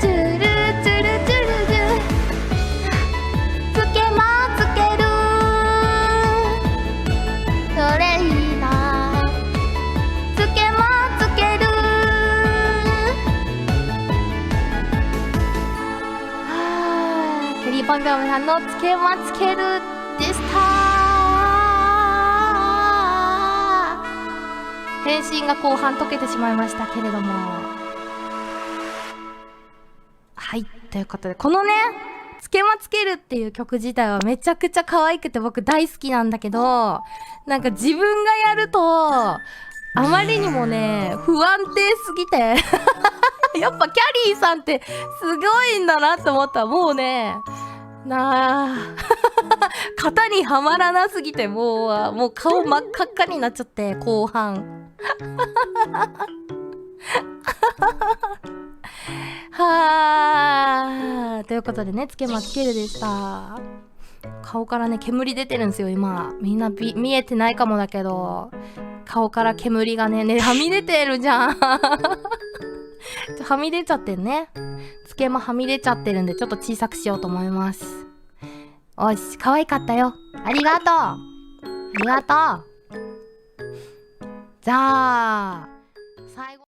チュルチュルチュルチュルつけまつけるそれいいなつけまつけるケリーパンピョンさんのつけまつけるでした。返信が後半解けてしまいましたけれども、はい、ということでこのねつけまつけるっていう曲自体はめちゃくちゃ可愛くて僕大好きなんだけど、なんか自分がやるとあまりにもね不安定すぎてやっぱキャリーさんってすごいんだなって思った。もうね型にはまらなすぎてもう顔真っ赤っかになっちゃって後半はあ、ということでねつけまつけるでした。顔からね煙出てるんですよ今。みんな見えてないかもだけど顔から煙がねはみ出てるじゃんはみ出ちゃってんね。つけまはみ出ちゃってるんでちょっと小さくしようと思います。おいし可愛かったよ。ありがとうありがとう。じゃあ最後